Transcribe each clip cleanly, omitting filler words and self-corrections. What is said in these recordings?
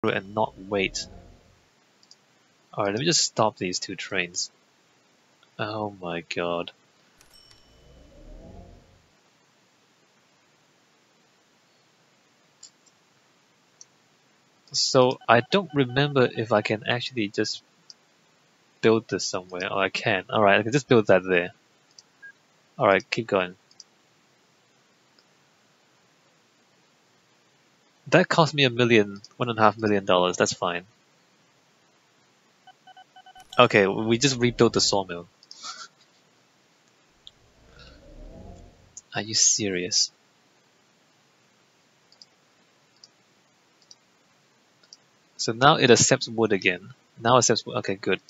and not wait. Alright, let me just stop these two trains. Oh my god. So I don't remember if I can actually just build this somewhere. Oh, I can. Alright, I can just build that there. Alright, keep going. That cost me $1.5 million. That's fine. Okay, we just rebuilt the sawmill. Are you serious? So now it accepts wood again. Now it accepts wood. Okay, good.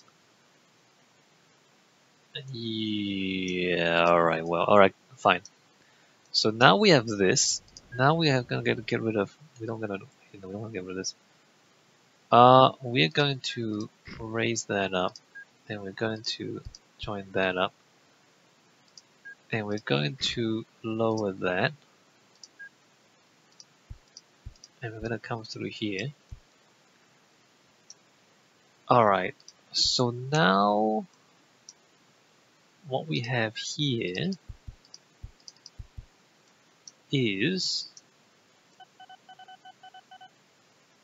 Yeah, alright, well, alright, fine. So now we have this. Now we are gonna get rid of. We don't want to get rid of this. We're going to raise that up, and we're going to join that up, and we're going to lower that, and we're gonna come through here. Alright, so now what we have here is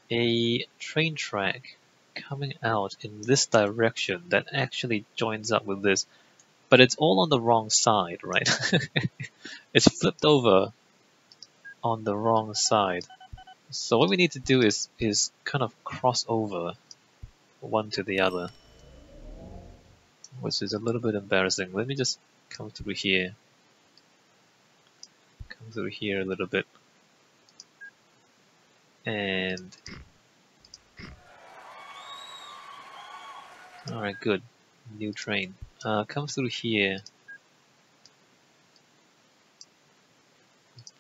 a train track coming out in this direction that actually joins up with this, but it's all on the wrong side, right? It's flipped over on the wrong side. So what we need to do is kind of cross over one to the other, which is a little bit embarrassing. Let me just come through here a little bit, and alright, good, new train. Come through here.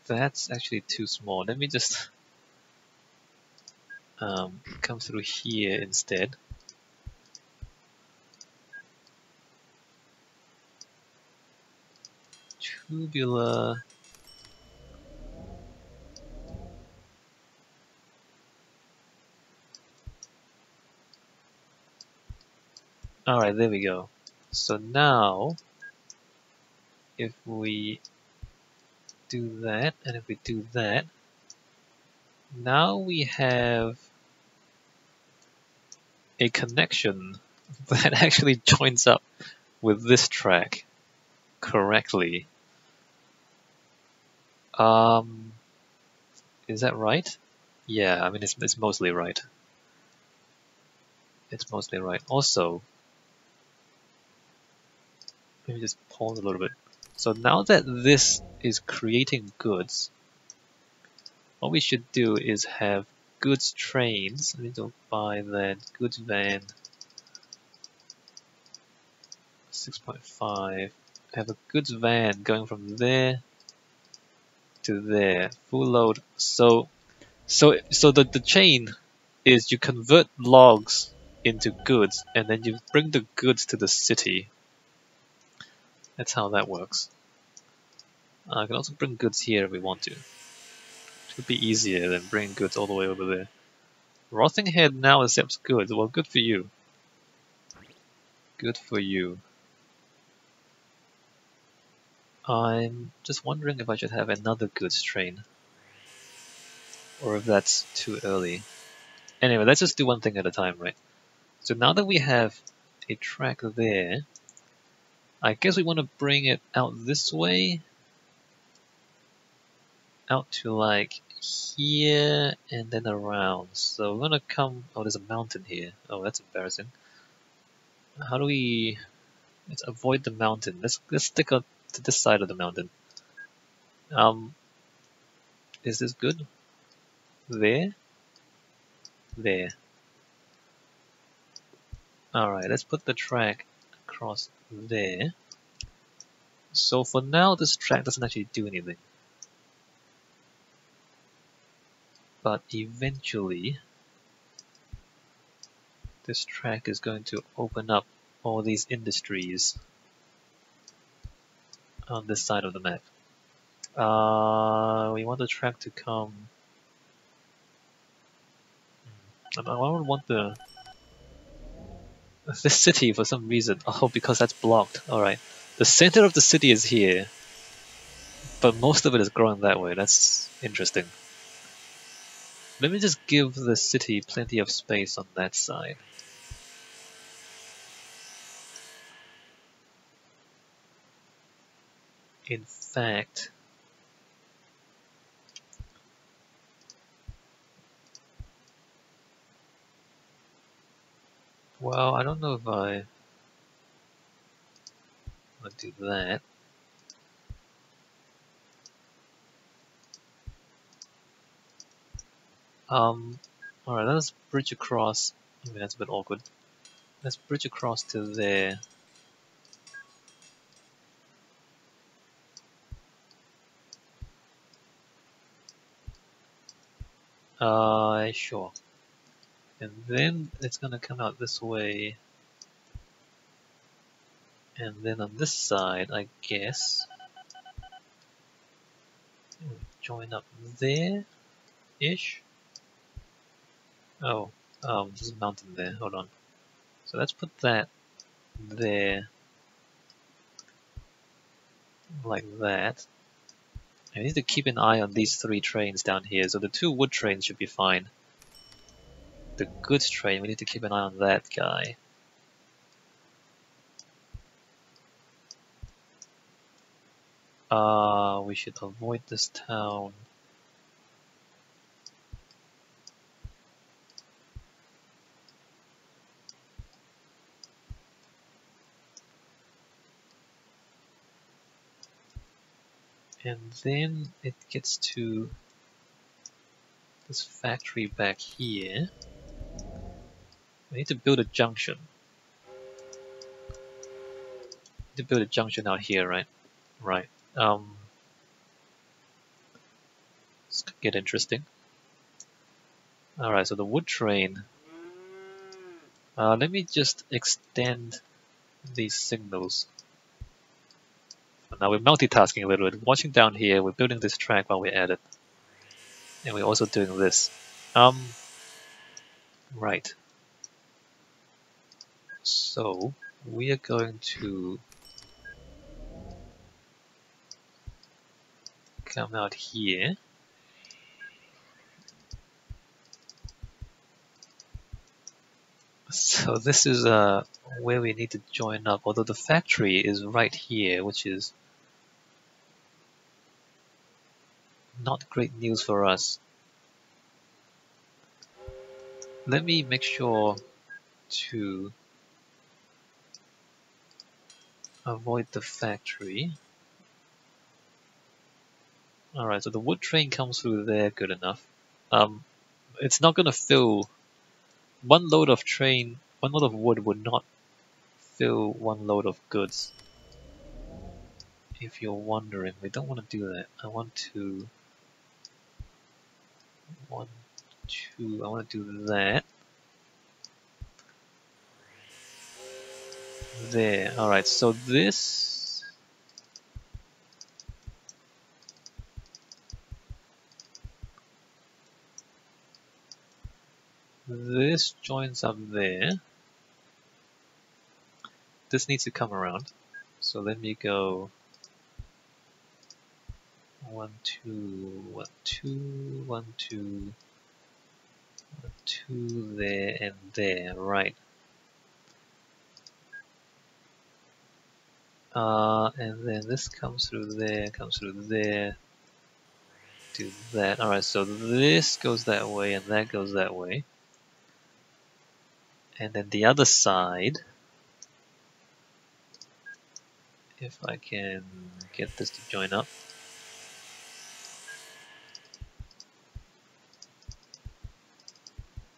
That's actually too small. Let me just come through here instead. Tubular. Alright, there we go. So now, if we do that, and if we do that, now we have a connection that actually joins up with this track correctly. Is that right? Yeah, I mean it's mostly right. It's mostly right. Also, let me just pause a little bit. So now that this is creating goods, what we should do is have goods trains. Let me go buy that goods van 6.5. Have a goods van going from there to there, full load. So the chain is you convert logs into goods, and then you bring the goods to the city. That's how that works. I can also bring goods here if we want to. Should be easier than bringing goods all the way over there. Rottinghead now accepts goods. Well, good for you. Good for you. I'm just wondering if I should have another goods train, or if that's too early. Anyway, let's just do one thing at a time, right? So now that we have a track there, I guess we want to bring it out this way, out to like here and then around. So we're gonna come. Oh, there's a mountain here. Oh, that's embarrassing. How do we? Let's avoid the mountain. Let's stick up to this side of the mountain. Is this good? There. There. Alright, let's put the track across there. So for now, this track doesn't actually do anything. But eventually, this track is going to open up all these industries on this side of the map. We want the track to come... And I don't want this city for some reason. Oh, because that's blocked. Alright. The center of the city is here, but most of it is growing that way. That's interesting. Let me just give the city plenty of space on that side. In fact, well, I don't know if I want to do that. Alright, let's bridge across. I mean, that's a bit awkward. Let's bridge across to there. Sure. And then it's gonna come out this way. And then on this side, I guess, join up there-ish. Oh, there's a mountain there. Hold on. So let's put that there, like that. I need to keep an eye on these 3 trains down here. So the 2 wood trains should be fine. The goods train, we need to keep an eye on that guy. We should avoid this town. And then it gets to this factory back here. We need to build a junction. To build a junction out here, right? Right. This could get interesting. Alright, so the wood train. Let me just extend these signals. Now we're multitasking a little bit. Watching down here, we're building this track while we're at it. And we're also doing this. Right. So, we are going to come out here. So this is where we need to join up, although the factory is right here, which is not great news for us. Let me make sure to avoid the factory. Alright, so the wood train comes through there, good enough. It's not gonna fill one load of wood would not fill 1 load of goods. If you're wondering, we don't want to do that. I want to do that. There. Alright, so this joins up there. This needs to come around. So let me go 1, 2, 1, 2, 1, 2, 1, 2 there and there. Right. And then this comes through there, do that. Alright, so this goes that way and that goes that way. And then the other side, if I can get this to join up.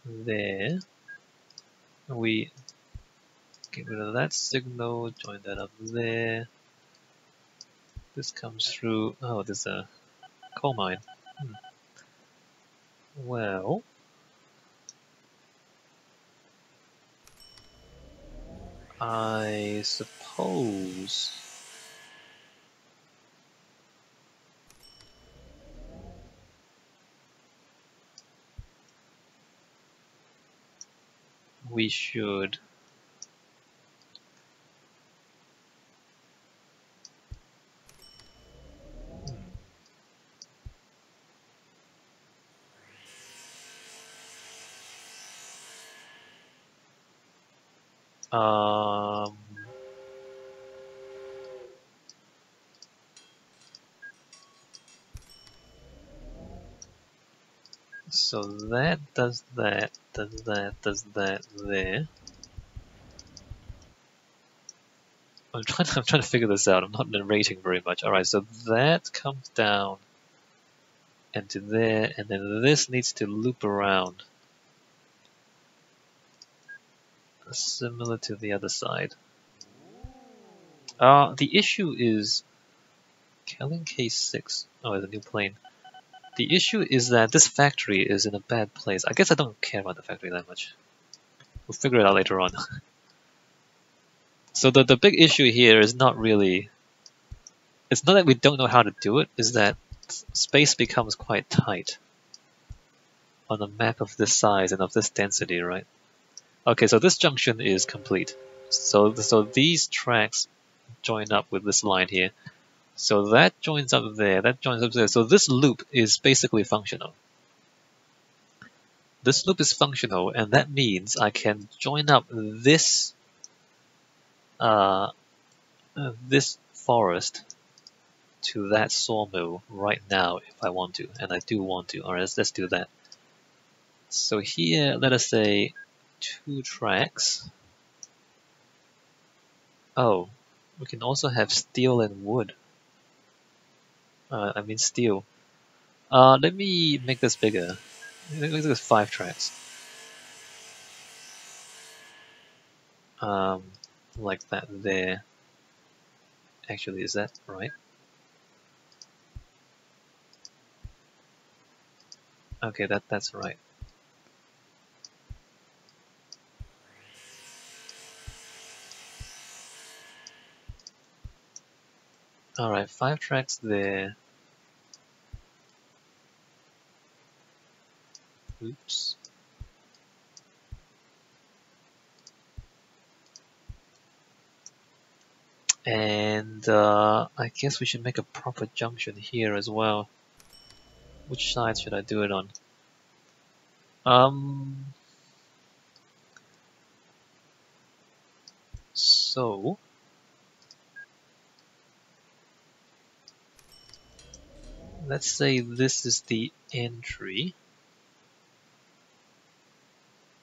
There. We get rid of that signal, join that up there. This comes through. Oh, there's a coal mine. Well, I suppose we should um, so that does that, does that, does that there. I'm trying to figure this out. I'm not narrating very much. Alright, so that comes down and to there, and then this needs to loop around. Similar to the other side. The issue is Kelling K6. Oh, it's a new plane. The issue is that this factory is in a bad place. I guess I don't care about the factory that much. We'll figure it out later on. So the big issue here is not really... It's not that we don't know how to do it, it's that space becomes quite tight on a map of this size and of this density, right? Okay, so this junction is complete. So these tracks join up with this line here. So that joins up there, that joins up there. So this loop is basically functional. This loop is functional, and that means I can join up this this forest to that sawmill right now if I want to, and I do want to. Alright, let's do that. So here, let us say 2 tracks. Oh, we can also have steel and wood. I mean steel. Let me make this bigger. Let me make this 5 tracks. Like that there. Actually, is that right? Okay, that's right. Alright, 5 tracks there. Oops. And I guess we should make a proper junction here as well. Which side should I do it on? So let's say this is the entry.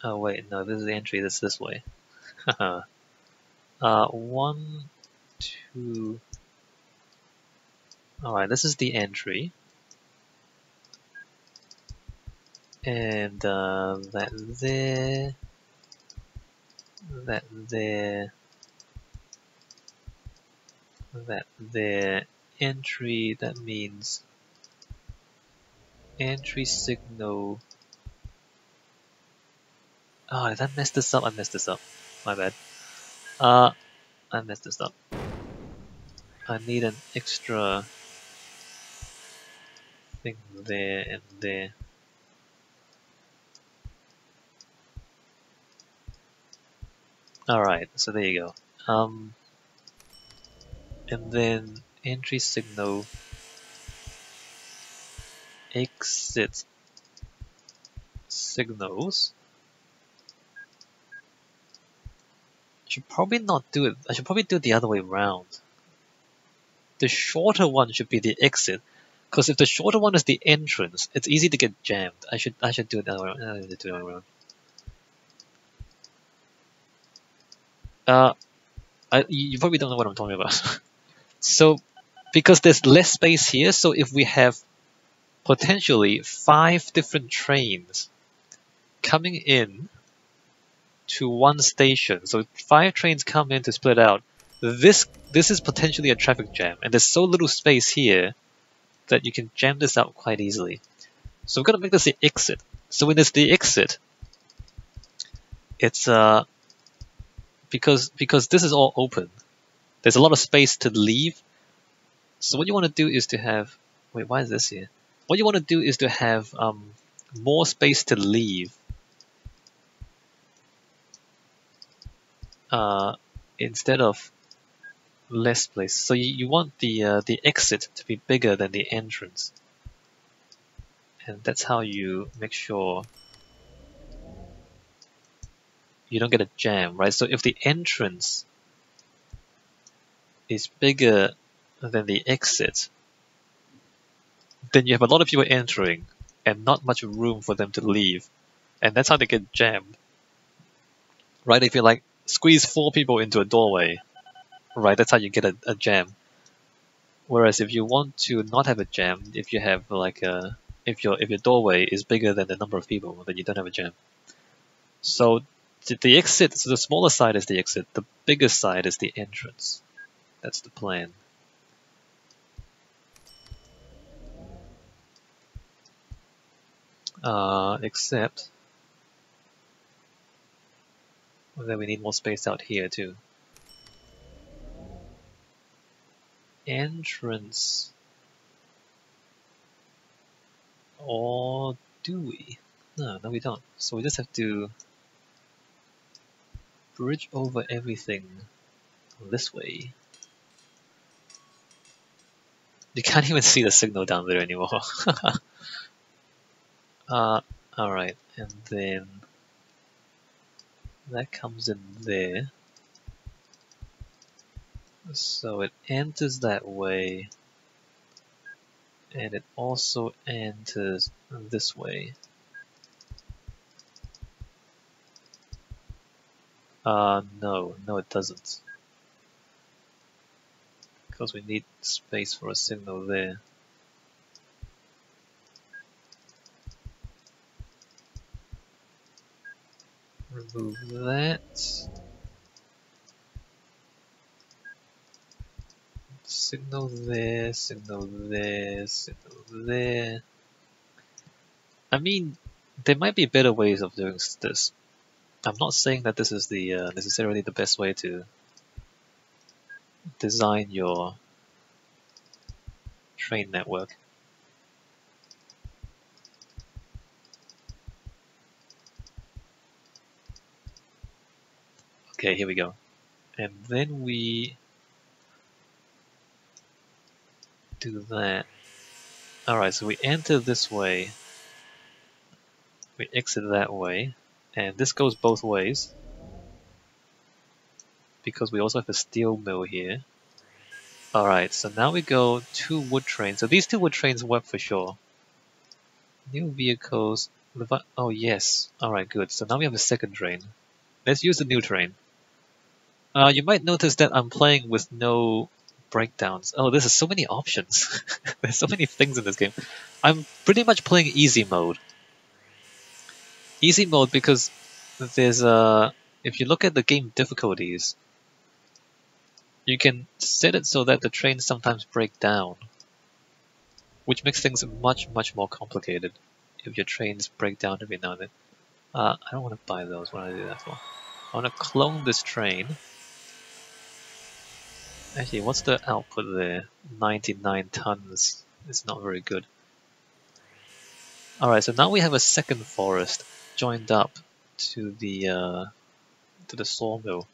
Oh wait, no, this is the entry, that's this way. 1, 2. Alright, this is the entry. And that there, that there, that there. Entry, that means entry signal. Oh, did I mess this up? I messed this up. My bad. I messed this up. I need an extra thing there and there. Alright, so there you go. And then entry signal, exit signals. I should probably not do it. I should probably do it the other way around. The shorter one should be the exit, because if the shorter one is the entrance, it's easy to get jammed. I should do it the other way around. I need to do it the other way around. You probably don't know what I'm talking about. So, because there's less space here, so if we have potentially 5 different trains coming in to one station, so 5 trains come in to split out, this is potentially a traffic jam, and there's so little space here that you can jam this out quite easily. So we're gonna make this the exit. So when it's the exit, it's because this is all open, there's a lot of space to leave. So what you want to do is to have, wait, why is this here? What you want to do is to have more space to leave. instead of less place. So you want the exit to be bigger than the entrance, and that's how you make sure you don't get a jam, right? So if the entrance is bigger than the exit, then you have a lot of people entering and not much room for them to leave, and that's how they get jammed, right? If you like squeeze 4 people into a doorway, right, that's how you get a jam. Whereas if you want to not have a jam, if you have like a if your doorway is bigger than the number of people, then you don't have a jam. So the exit, so the smaller side is the exit, the bigger side is the entrance. That's the plan. Except that we need more space out here too. Entrance. Or do we? No, we don't. So we just have to bridge over everything this way. You can't even see the signal down there anymore. Alright, and then that comes in there. So it enters that way, and it also enters this way. No, it doesn't. Because we need space for a signal there. Remove that. Signal there, signal there, signal there. I mean, there might be better ways of doing this. I'm not saying that this is the necessarily the best way to design your train network. Okay, here we go. And then we do that. Alright, so we enter this way, we exit that way, and this goes both ways because we also have a steel mill here. Alright, so now we go 2 wood trains. So these 2 wood trains work for sure. New vehicles. Oh yes. Alright, good. So now we have a second train. Let's use the new train. You might notice that I'm playing with no breakdowns. Oh, there's so many options. There's so many things in this game. I'm pretty much playing easy mode. Easy mode because there's if you look at the game difficulties, you can set it so that the trains sometimes break down, which makes things much more complicated if your trains break down every now and then. I don't want to buy those. What do I do that for? I want to clone this train. Actually, what's the output there? 99 tons. It's not very good. Alright, so now we have a second forest joined up to the sawmill.